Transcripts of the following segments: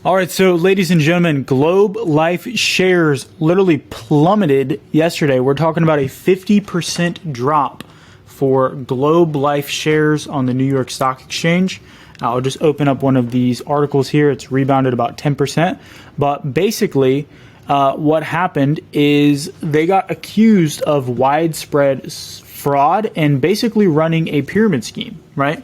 All right, so ladies and gentlemen, Globe Life shares literally plummeted yesterday. We're talking about a 50% drop for Globe Life shares on the New York Stock Exchange. I'll just open up one of these articles here. It's rebounded about 10%. But basically, what happened is they got accused of widespread fraud and basically running a pyramid scheme, right?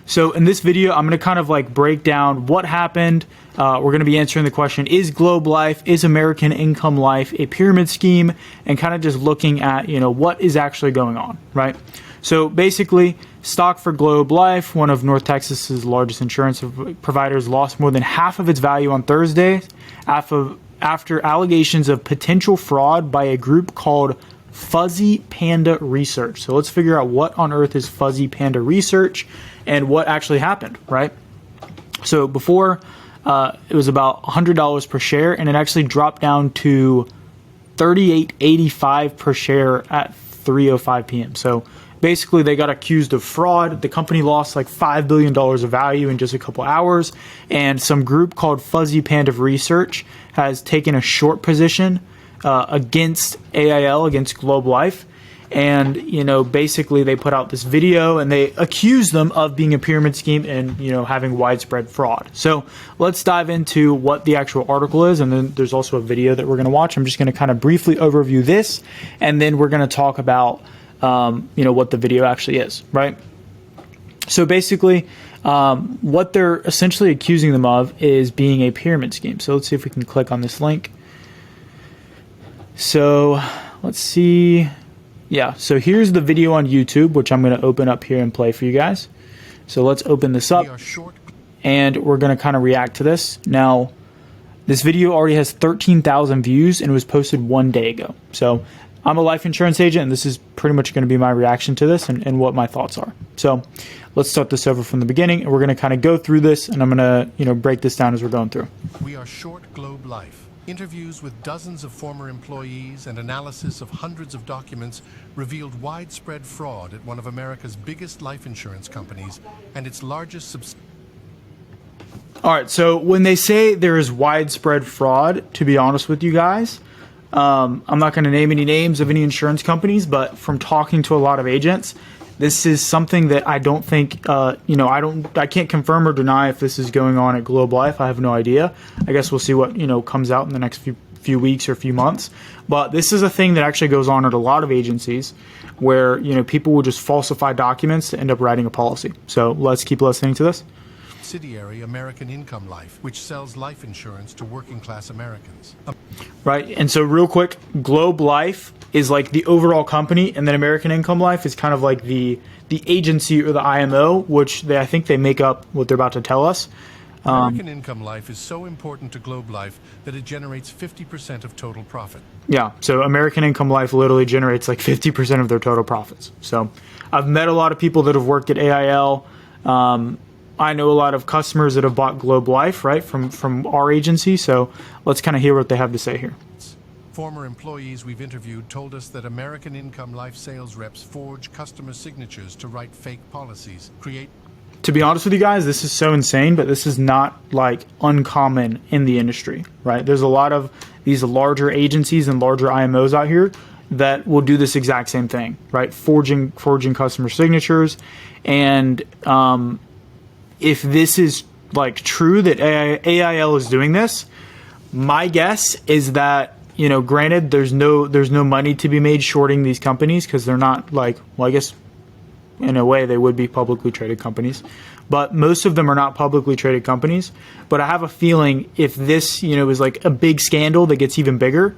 So in this video, I'm going to kind of like break down what happened. We're going to be answering the question, is Globe Life, is American Income Life a pyramid scheme? And kind of just looking at, what is actually going on, right? So basically, stock for Globe Life, one of North Texas's largest insurance providers, lost more than half of its value on Thursday after allegations of potential fraud by a group called Fuzzy Panda Research. So let's figure out what on earth is Fuzzy Panda Research and what actually happened, right? So before, it was about $100 per share, and it actually dropped down to $38.85 per share at 3:05 p.m. So basically, they got accused of fraud. The company lost like $5 billion of value in just a couple hours, and some group called Fuzzy Panda Research has taken a short position against AIL, against Globe Life. And, basically they put out this video and they accused them of being a pyramid scheme and, having widespread fraud. So let's dive into what the actual article is. And then there's also a video that we're going to watch. I'm just going to kind of briefly overview this. And then we're going to talk about, what the video actually is, right? So basically, what they're essentially accusing them of is being a pyramid scheme. So let's see if we can click on this link. So let's see. Yeah, so here's the video on YouTube, which I'm going to open up here and play for you guys. So let's open this up, and we're going to kind of react to this. Now, this video already has 13,000 views and was posted 1 day ago. So I'm a life insurance agent, and this is pretty much going to be my reaction to this and what my thoughts are. So let's start this over from the beginning, and we're going to kind of go through this, and I'm going to break this down as we're going through. We are short Globe Life. Interviews with dozens of former employees and analysis of hundreds of documents revealed widespread fraud at one of America's biggest life insurance companies and its largest All right, so when they say there is widespread fraud, to be honest with you guys, I'm not going to name any names of any insurance companies, but from talking to a lot of agents, this is something that I don't think, I can't confirm or deny if this is going on at Globe Life. I have no idea. I guess we'll see what, comes out in the next few weeks or few months. But this is a thing that actually goes on at a lot of agencies where, people will just falsify documents to end up writing a policy. So let's keep listening to this. Subsidiary American Income Life, which sells life insurance to working class Americans. Right, and so real quick, Globe Life is like the overall company, and then American Income Life is kind of like the agency or the IMO, which I think they make up what they're about to tell us. American Income Life is so important to Globe Life that it generates 50% of total profit. Yeah, so American Income Life literally generates like 50% of their total profits. So I've met a lot of people that have worked at AIL. I know a lot of customers that have bought Globe Life, right, from our agency. So let's kind of hear what they have to say here. Former employees we've interviewed told us that American Income Life sales reps forge customer signatures to write fake policies, To be honest with you guys, this is so insane, but this is not like uncommon in the industry, right? There's a lot of these larger agencies and larger IMOs out here that will do this exact same thing, right? Forging customer signatures. And if this is like true that AIL is doing this, my guess is that, granted, there's no money to be made shorting these companies because they're not like, well, I guess in a way they would be publicly traded companies, but most of them are not publicly traded companies. But I have a feeling if this, is like a big scandal that gets even bigger,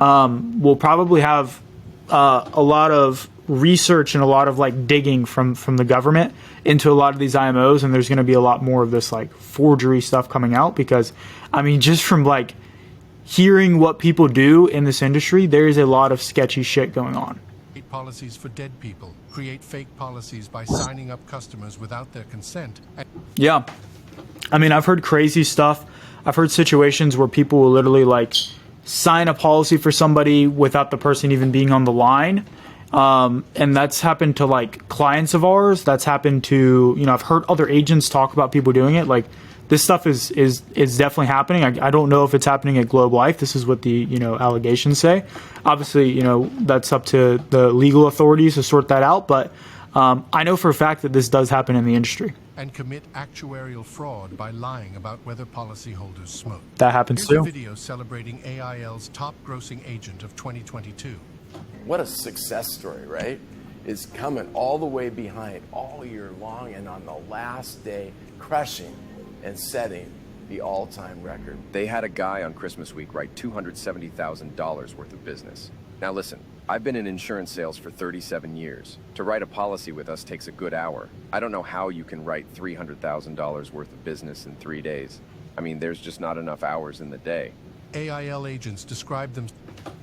we'll probably have a lot of research and a lot of like digging from the government into a lot of these IMOs, and there's going to be a lot more of this like forgery stuff coming out because, just from like hearing what people do in this industry, there is a lot of sketchy shit going on. Policies for dead people, create fake policies by signing up customers without their consent. Yeah, I've heard crazy stuff. I've heard situations where people will literally like sign a policy for somebody without the person even being on the line. And that's happened to like clients of ours. That's happened to, I've heard other agents talk about people doing it. Like this stuff is definitely happening. I don't know if it's happening at Globe Life. This is what the allegations say. Obviously, that's up to the legal authorities to sort that out. But I know for a fact that this does happen in the industry. And commit actuarial fraud by lying about whether policyholders smoke. That happens Here's too. a video celebrating AIL's top grossing agent of 2022. What a success story, right? Is coming all the way behind all year long, and on the last day, crushing and setting the all-time record. They had a guy on Christmas week write $270,000 worth of business. Now listen, I've been in insurance sales for 37 years. To write a policy with us takes a good hour. I don't know how you can write $300,000 worth of business in 3 days. I mean, there's just not enough hours in the day. AIL agents describe them.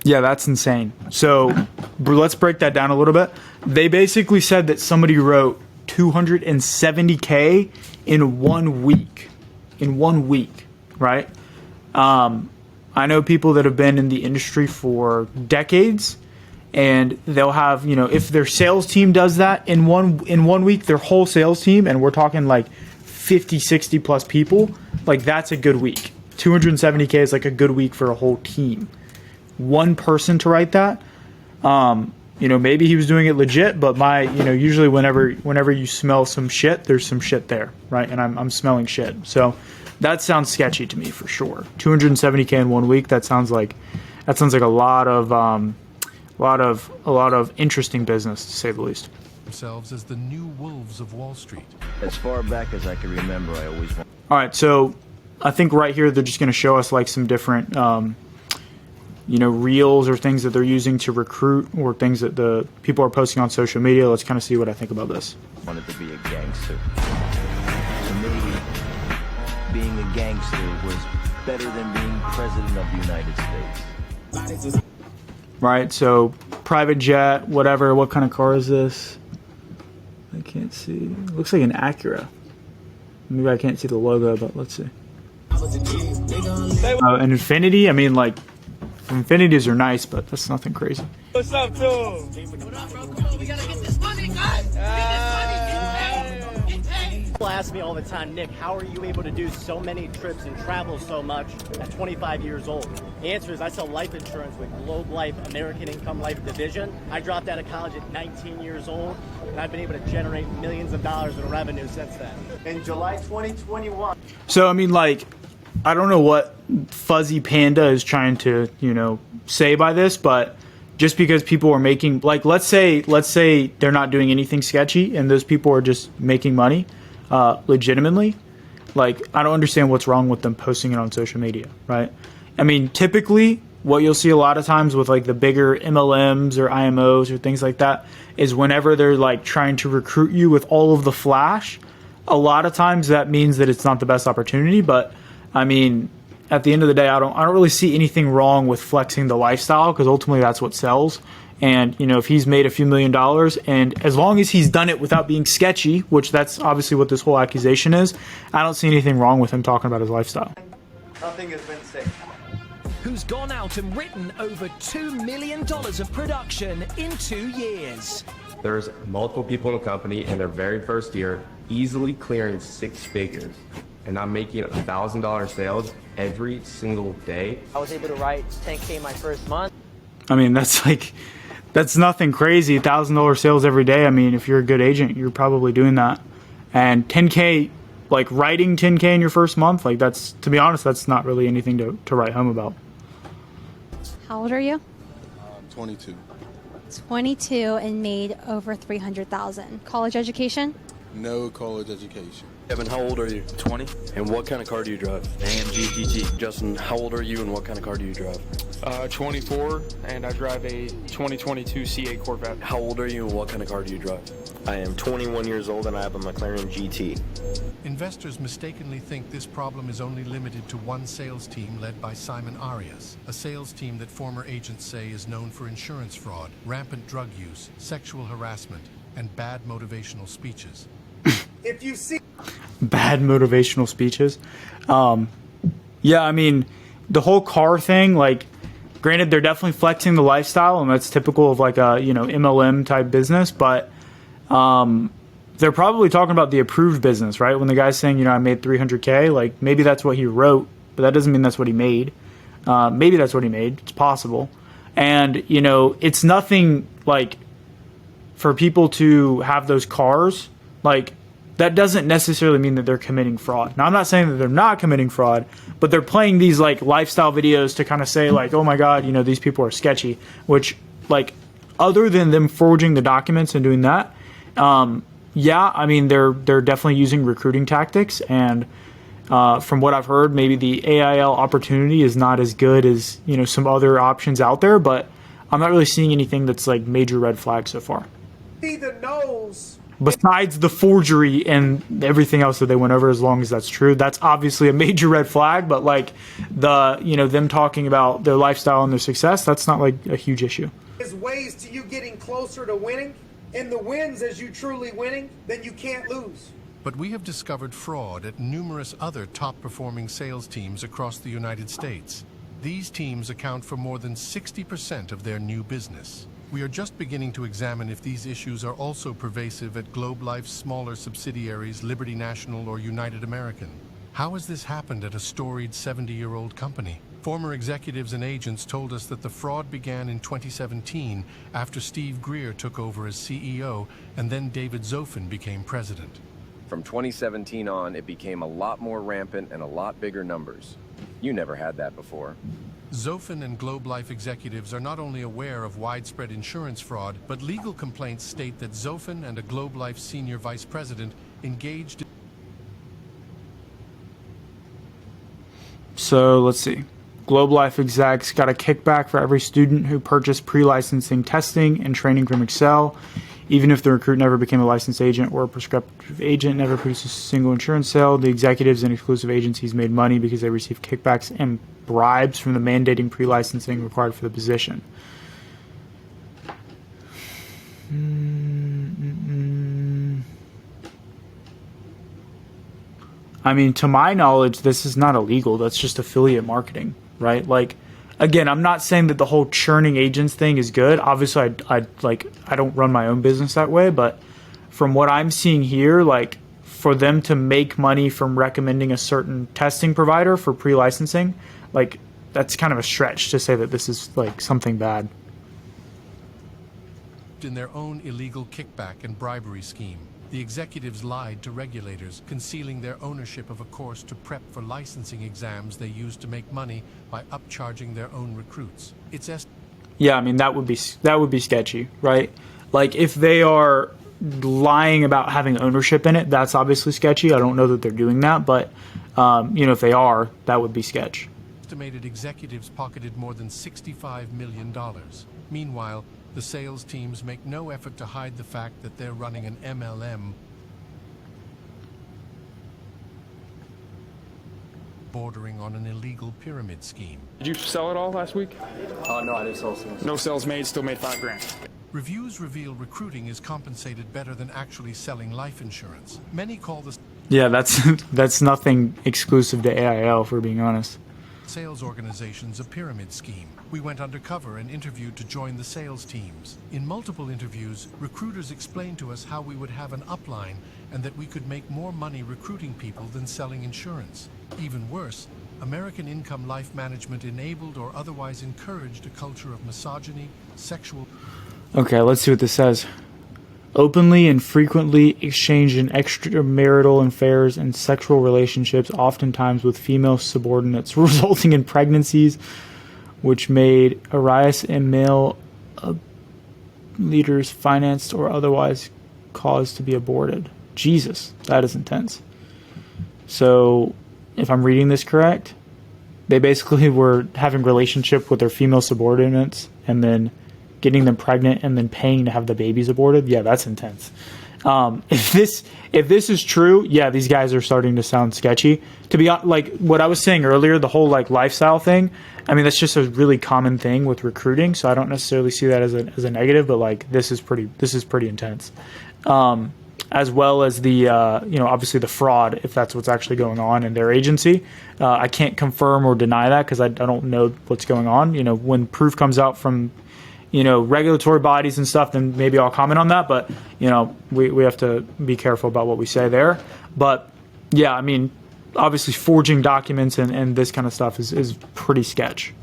Yeah, that's insane. So let's break that down a little bit. They basically said that somebody wrote $270K in 1 week. In 1 week, right? I know people that have been in the industry for decades, and they'll have, if their sales team does that in one week, their whole sales team, and we're talking like 50, 60 plus people, like that's a good week. 270K is like a good week for a whole team. One person to write that, maybe he was doing it legit, but usually whenever you smell some shit, there's some shit there, right? And I'm smelling shit. So that sounds sketchy to me for sure. 270K in 1 week. That sounds like a lot of interesting business, to say the least. Themselves as the new wolves of Wall Street. As far back as I can remember, I always wanted. All right, so I think right here they're just going to show us like some different, reels or things that they're using to recruit, or things that the people are posting on social media. Let's kind of see what I think about this. Wanted to be a gangster. To me, being a gangster was better than being president of the United States. Right, so private jet, whatever. What kind of car is this? I can't see. It looks like an Acura. Maybe I can't see the logo, but let's see. An Infinity. I mean, like, Infinities are nice, but that's nothing crazy. What's up, dude? What up, bro? Come on, we gotta get this money, guys. Get this money. People ask me all the time, Nick, how are you able to do so many trips and travel so much at 25 years old? The answer is I sell life insurance with Globe Life American Income Life Division. I dropped out of college at 19 years old, and I've been able to generate millions of dollars in revenue since then. In July 2021. So, I mean, like, I don't know what Fuzzy Panda is trying to, say by this, but just because people are making, like, let's say they're not doing anything sketchy and those people are just making money legitimately, like, I don't understand what's wrong with them posting it on social media, right? I mean, typically what you'll see a lot of times with like the bigger MLMs or IMOs or things like that is whenever they're like trying to recruit you with all of the flash, a lot of times that means that it's not the best opportunity. But I mean, at the end of the day, I don't really see anything wrong with flexing the lifestyle, because ultimately that's what sells. And, if he's made a few $1 million, and as long as he's done it without being sketchy, which that's obviously what this whole accusation is, I don't see anything wrong with him talking about his lifestyle. Nothing has been said. Who's gone out and written over $2 million of production in 2 years. There's multiple people in the company in their very first year easily clearing 6 figures, and I'm making $1,000 sales every single day. I was able to write 10K my first month. I mean, that's nothing crazy. $1,000 sales every day. I mean, if you're a good agent, you're probably doing that. And 10K, like writing 10K in your first month, like that's, to be honest, that's not really anything to write home about. How old are you? 22. 22 and made over $300,000. College education? No college education. Evan, how old are you? 20. And what kind of car do you drive? AMG GT. Justin, how old are you and what kind of car do you drive? 24, and I drive a 2022 C8 Corvette. How old are you and what kind of car do you drive? I am 21 years old and I have a McLaren GT. Investors mistakenly think this problem is only limited to one sales team led by Simon Arias, a sales team that former agents say is known for insurance fraud, rampant drug use, sexual harassment, and bad motivational speeches. If you see Bad motivational speeches. Yeah, I mean, the whole car thing, like, granted, they're definitely flexing the lifestyle, and that's typical of like a MLM type business. But they're probably talking about the approved business, right? When the guy's saying, you know, I made 300K, like maybe that's what he wrote, but that doesn't mean that's what he made. Maybe that's what he made. It's possible. And, you know, it's nothing like for people to have those cars, like that doesn't necessarily mean that they're committing fraud. Now, I'm not saying that they're not committing fraud, but they're playing these like lifestyle videos to kind of say like, oh my God, you know, these people are sketchy, which like other than them forging the documents and doing that, yeah, I mean, they're definitely using recruiting tactics. And from what I've heard, maybe the AIL opportunity is not as good as, you know, some other options out there, but I'm not really seeing anything that's like major red flags so far. Either knows. Besides the forgery and everything else that they went over, as long as that's true, that's obviously a major red flag. But like the, you know, them talking about their lifestyle and their success, that's not like a huge issue. There's ways to you getting closer to winning, and the wins as you truly winning, then you can't lose. But we have discovered fraud at numerous other top-performing sales teams across the United States. These teams account for more than 60% of their new business. We are just beginning to examine if these issues are also pervasive at Globe Life's smaller subsidiaries, Liberty National or United American. How has this happened at a storied 70-year-old company? Former executives and agents told us that the fraud began in 2017 after Steve Greer took over as CEO and then David Zofin became president. From 2017 on, it became a lot more rampant and a lot bigger numbers. You never had that before. Zofin and Globe Life executives are not only aware of widespread insurance fraud, but legal complaints state that Zofin and a Globe Life senior vice president engaged. So let's see. Globe Life execs got a kickback for every student who purchased pre-licensing testing and training from Excel. Even if the recruit never became a licensed agent or a prescriptive agent, never produced a single insurance sale, the executives and exclusive agencies made money because they received kickbacks and bribes from the mandating pre-licensing required for the position. I mean, to my knowledge, this is not illegal. That's just affiliate marketing, right? Like, again, I'm not saying that the whole churning agents thing is good. Obviously, I don't run my own business that way, but from what I'm seeing here, like for them to make money from recommending a certain testing provider for pre-licensing, like that's kind of a stretch to say that this is like something bad. In their own illegal kickback and bribery scheme, the executives lied to regulators, concealing their ownership of a course to prep for licensing exams they used to make money by upcharging their own recruits. Yeah, I mean that would be sketchy, right? Like if they are lying about having ownership in it, that's obviously sketchy. I don't know that they're doing that, but you know, if they are, that would be sketch. Estimated executives pocketed more than $65 million. Meanwhile, the sales teams make no effort to hide the fact that they're running an MLM bordering on an illegal pyramid scheme. Did you sell it all last week? No, I didn't sell sales. No sales made, still made $5,000. Reviews reveal recruiting is compensated better than actually selling life insurance. Many call this... Yeah, that's nothing exclusive to AIL, if we're being honest. Sales organizations a pyramid scheme. We went undercover and interviewed to join the sales teams. In multiple interviews, recruiters explained to us how we would have an upline and that we could make more money recruiting people than selling insurance. Even worse, American Income Life Management enabled or otherwise encouraged a culture of misogyny, sexual... Okay, let's see what this says. Openly and frequently exchange in extramarital affairs and sexual relationships, oftentimes with female subordinates, resulting in pregnancies, which made Arias and male leaders financed or otherwise caused to be aborted. Jesus, that is intense. So, if I'm reading this correct, they basically were having relationship with their female subordinates and then getting them pregnant and then paying to have the babies aborted. Yeah, that's intense. If this is true, yeah, these guys are starting to sound sketchy. To be like what I was saying earlier, the whole like lifestyle thing. I mean, that's just a really common thing with recruiting. So I don't necessarily see that as a negative, but like this is pretty intense. As well as the obviously the fraud, if that's what's actually going on in their agency. I can't confirm or deny that because I don't know what's going on. You know, when proof comes out from regulatory bodies and stuff, then maybe I'll comment on that. But, we have to be careful about what we say there. But, yeah, I mean, obviously forging documents and this kind of stuff is pretty sketch.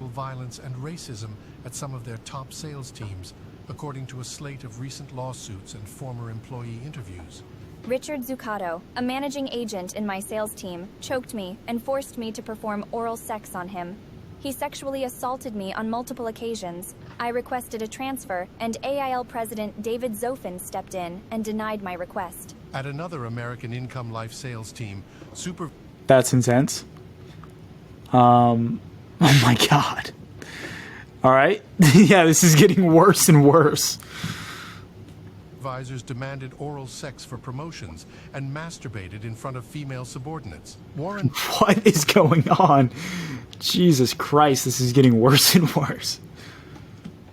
Violence and racism at some of their top sales teams, according to a slate of recent lawsuits and former employee interviews. Richard Zuccato, a managing agent in my sales team, choked me and forced me to perform oral sex on him. He sexually assaulted me on multiple occasions. I requested a transfer, and AIL President David Zofin stepped in and denied my request. At another American Income Life sales team, That's intense. Oh my God. All right. Yeah, this is getting worse and worse. Supervisors demanded oral sex for promotions and masturbated in front of female subordinates. Warren, what is going on? Jesus Christ, this is getting worse and worse.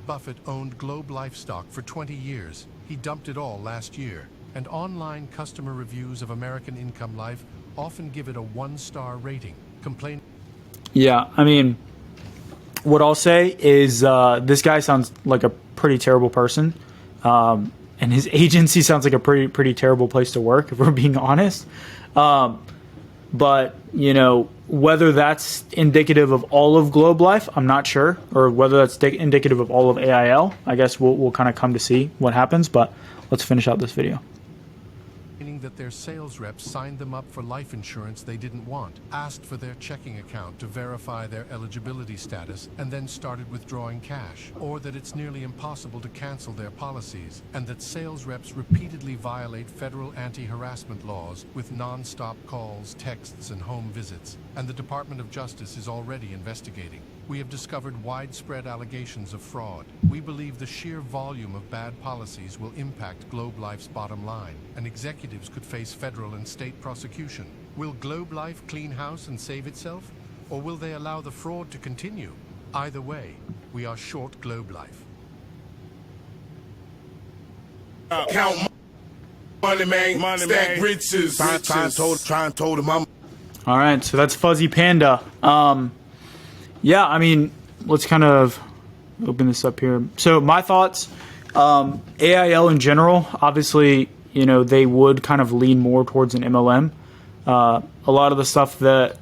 Buffett owned Globe Livestock for 20 years. He dumped it all last year. And online customer reviews of American Income Life often give it a 1-star rating. Yeah, I mean, what I'll say is this guy sounds like a pretty terrible person. And his agency sounds like a pretty terrible place to work, if we're being honest. But, whether that's indicative of all of Globe Life, I'm not sure. Or whether that's indicative of all of AIL. I guess we'll kind of come to see what happens. But let's finish out this video. Meaning that their sales reps signed them up for life insurance they didn't want, asked for their checking account to verify their eligibility status, and then started withdrawing cash. Or that it's nearly impossible to cancel their policies, and that sales reps repeatedly violate federal anti-harassment laws with non-stop calls, texts, and home visits. And the Department of Justice is already investigating. We have discovered widespread allegations of fraud. We believe the sheer volume of bad policies will impact Globe Life's bottom line, and executives could face federal and state prosecution. Will Globe Life clean house and save itself? Or will they allow the fraud to continue? Either way, we are short Globe Life. Count money, man. Stack riches. Try and told him I'm. All right, so that's Fuzzy Panda. Yeah, I mean, let's kind of open this up here. So my thoughts, AIL in general, obviously, they would kind of lean more towards an MLM. A lot of the stuff that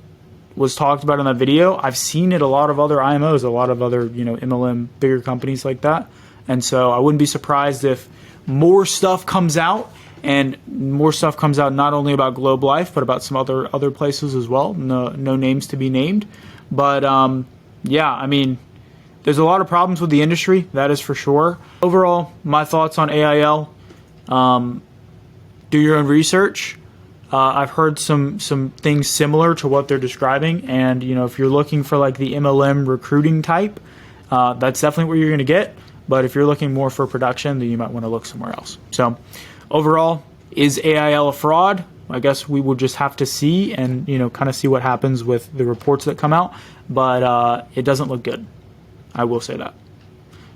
was talked about in that video, I've seen it a lot of other IMOs, a lot of other, MLM bigger companies like that. And so I wouldn't be surprised if more stuff comes out, and more stuff comes out not only about Globe Life, but about some other places as well. No names to be named. But, yeah, I mean, there's a lot of problems with the industry, that is for sure. Overall, my thoughts on AIL, do your own research. I've heard some things similar to what they're describing. And, if you're looking for like the MLM recruiting type, that's definitely what you're going to get. But if you're looking more for production, then you might want to look somewhere else. So overall, is AIL a fraud? I guess we will just have to see and, kind of see what happens with the reports that come out. But it doesn't look good. I will say that.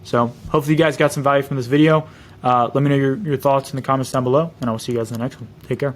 So hopefully you guys got some value from this video. Let me know your thoughts in the comments down below, and I will see you guys in the next one. Take care.